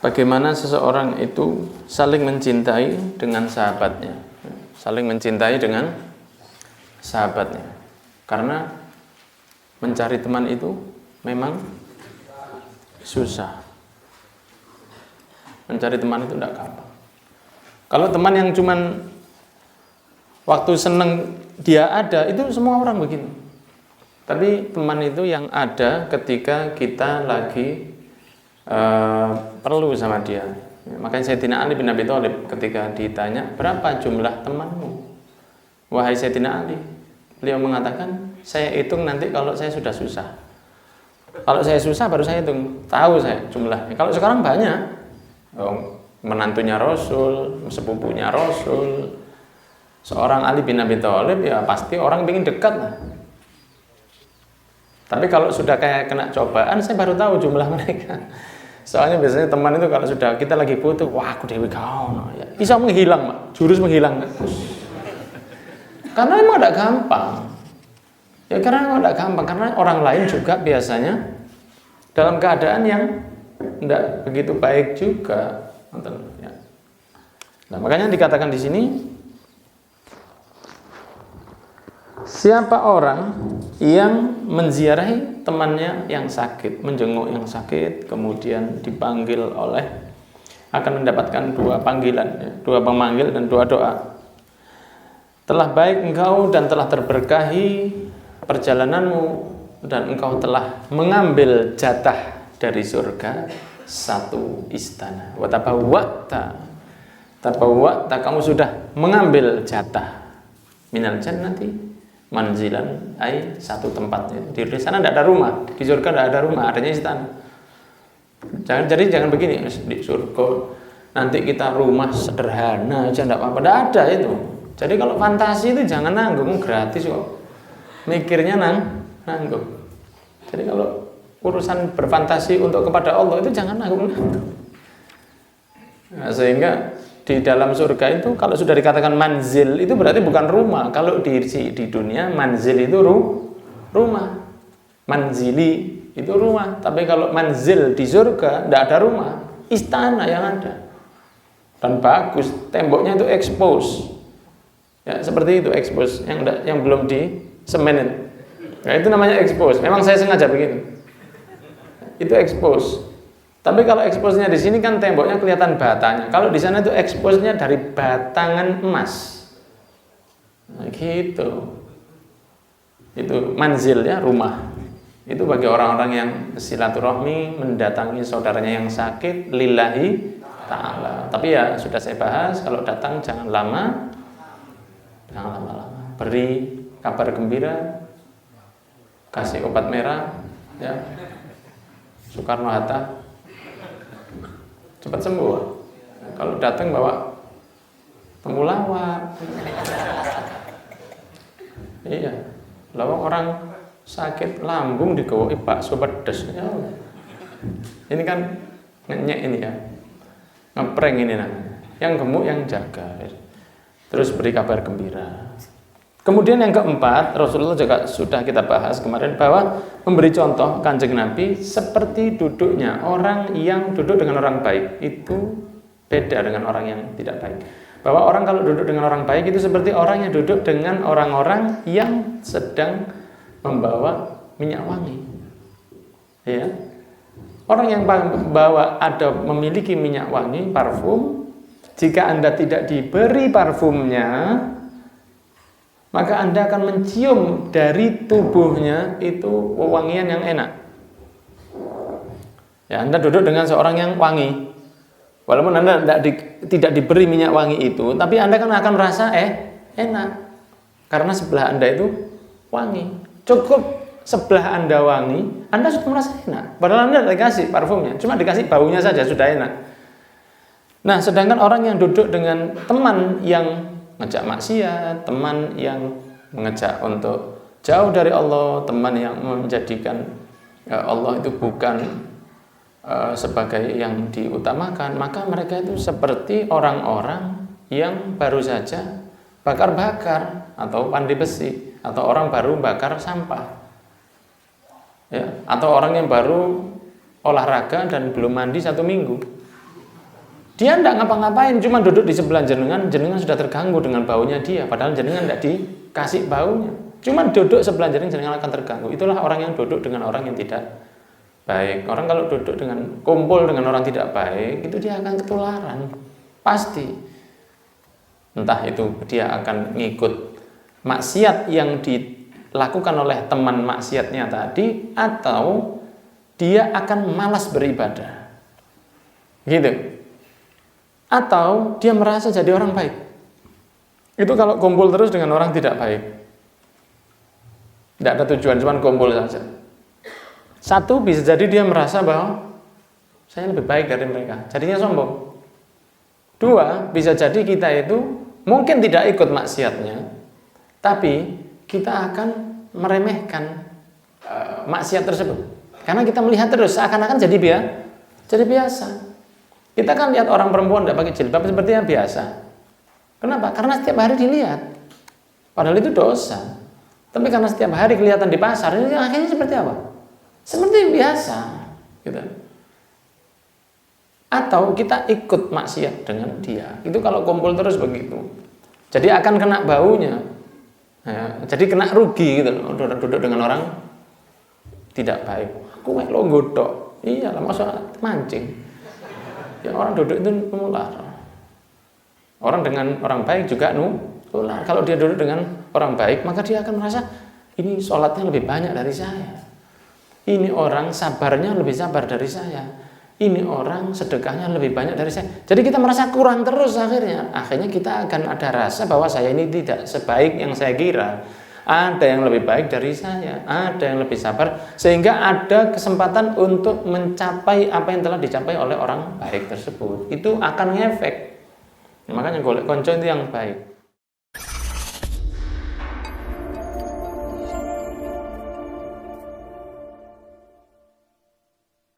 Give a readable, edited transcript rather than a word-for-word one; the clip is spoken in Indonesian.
bagaimana seseorang itu saling mencintai dengan sahabatnya. Saling mencintai dengan sahabatnya. Karena mencari teman itu memang susah. Mencari teman itu tidak gampang. Kalau teman yang cuman waktu seneng dia ada, itu semua orang begini. Tapi teman itu yang ada ketika kita lagi perlu sama dia. Makanya Sayyidina Ali bin Abi Thalib ketika ditanya, berapa jumlah temanmu? Wahai Sayyidina Ali, beliau mengatakan, saya hitung nanti kalau saya sudah susah. Kalau saya susah baru saya hitung, tahu saya jumlahnya. Kalau sekarang banyak, menantunya Rasul, sepupunya Rasul, seorang Ali bin Abi Thalib, ya pasti orang ingin dekat lah. Tapi kalau sudah kayak kena cobaan, saya baru tahu jumlah mereka. Soalnya biasanya teman itu kalau sudah kita lagi butuh, wah aku dewi kau, ya, bisa menghilang, Pak. Jurus menghilang. Karena emang tidak gampang. Ya karena emang tidak gampang, karena orang lain juga biasanya dalam keadaan yang tidak begitu baik juga. Nah, makanya dikatakan di sini, siapa orang yang menziarahi temannya yang sakit, menjenguk yang sakit, kemudian dipanggil oleh, akan mendapatkan dua panggilan, dua pemanggil dan dua doa. Telah baik engkau dan telah terberkahi perjalananmu, dan engkau telah mengambil jatah dari surga satu istana. Wa tabawwa'ta, kamu sudah mengambil jatah minal jannati manzilan, ai satu tempat. Di sana tidak ada rumah, di surga tidak ada rumah, adanya istana. Jangan begini, di surga nanti kita rumah sederhana aja tidak apa-apa, tidak ada itu. Jadi kalau fantasi itu jangan nanggung, gratis kok. Mikirnya nanggung. Jadi kalau urusan berfantasi untuk kepada Allah itu jangan nanggung. Nah, sehingga di dalam surga itu kalau sudah dikatakan manzil itu berarti bukan rumah. Kalau di dunia manzil itu rumah. Manzili itu rumah. Tapi kalau manzil di surga tidak ada rumah, istana yang ada. Dan bagus, temboknya itu expose. Ya, seperti itu expose yang belum disemenin. Nah, itu namanya expose. Memang saya sengaja begitu. Itu expose. Tapi kalau expose-nya di sini kan temboknya kelihatan batanya. Kalau di sana itu expose-nya dari batangan emas. Nah, gitu. Itu manzil ya, rumah. Itu bagi orang-orang yang silaturahmi mendatangi saudaranya yang sakit lillahi ta'ala. Tapi ya sudah saya bahas, kalau datang jangan lama. Jangan lama-lama. Beri kabar gembira, kasih obat merah, ya. Soekarno-Hatta cepat sembuh. Kalau datang bawa temulawak. Iya. Lawang orang sakit lambung digawa bakso pedes. Ya. Ini kan ngenyek ini ya. Ngeprank ini namanya. Yang gemuk yang jaga. Terus beri kabar gembira. Kemudian yang keempat, Rasulullah juga sudah kita bahas kemarin, bahwa memberi contoh Kanjeng Nabi seperti duduknya orang yang duduk dengan orang baik. Itu beda dengan orang yang tidak baik. Bahwa orang kalau duduk dengan orang baik itu seperti orang yang duduk dengan orang-orang yang sedang membawa minyak wangi. Ya. Orang yang memiliki minyak wangi, parfum, jika Anda tidak diberi parfumnya, maka Anda akan mencium dari tubuhnya itu wewangian yang enak. Ya, Anda duduk dengan seorang yang wangi. Walaupun Anda tidak diberi minyak wangi itu, tapi Anda kan akan merasa enak. Karena sebelah Anda itu wangi. Cukup sebelah Anda wangi, Anda sudah merasa enak. Padahal Anda tidak dikasih parfumnya, cuma dikasih baunya saja sudah enak. Nah, sedangkan orang yang duduk dengan teman yang ngejak maksiat, teman yang mengejak untuk jauh dari Allah, teman yang menjadikan Allah itu bukan sebagai yang diutamakan, maka mereka itu seperti orang-orang yang baru saja bakar-bakar atau pandai besi, atau orang baru bakar sampah, ya, atau orang yang baru olahraga dan belum mandi 1 minggu. Dia tidak ngapa-ngapain, cuma duduk di sebelah jenengan, jenengan sudah terganggu dengan baunya dia, padahal jenengan tidak dikasih baunya. Cuma duduk sebelah jenengan akan terganggu. Itulah orang yang duduk dengan orang yang tidak baik. Orang kalau duduk dengan kumpul dengan orang tidak baik, itu dia akan ketularan, pasti. Entah itu dia akan ngikut maksiat yang dilakukan oleh teman maksiatnya tadi, atau dia akan malas beribadah, gitu. Atau dia merasa jadi orang baik. Itu kalau kumpul terus dengan orang tidak baik, tidak ada tujuan, cuma kumpul saja. Satu, bisa jadi dia merasa bahwa saya lebih baik dari mereka, jadinya sombong. Dua, bisa jadi kita itu mungkin tidak ikut maksiatnya, tapi kita akan meremehkan maksiat tersebut, karena kita melihat terus seakan-akan jadi biasa. Kita kan lihat orang perempuan tidak pakai jilbab seperti yang biasa. Kenapa? Karena setiap hari dilihat. Padahal itu dosa. Tapi karena setiap hari kelihatan di pasar, ini akhirnya seperti apa? Seperti biasa, gitu. Atau kita ikut maksiat dengan dia. Itu kalau kumpul terus begitu. Jadi akan kena baunya. Ya, jadi kena rugi gitu loh. Duduk dengan orang tidak baik. Aku lo godok. Iya lah, masa mancing. Ya, orang duduk itu nular. Orang dengan orang baik juga nular. Kalau dia duduk dengan orang baik, maka dia akan merasa ini sholatnya lebih banyak dari saya. Ini orang sabarnya lebih sabar dari saya. Ini orang sedekahnya lebih banyak dari saya. Jadi kita merasa kurang terus akhirnya. Akhirnya kita akan ada rasa bahwa saya ini tidak sebaik yang saya kira. Ada yang lebih baik dari saya, ada yang lebih sabar, sehingga ada kesempatan untuk mencapai apa yang telah dicapai oleh orang baik tersebut. Itu akan ngefek. Makanya golek konco itu yang baik.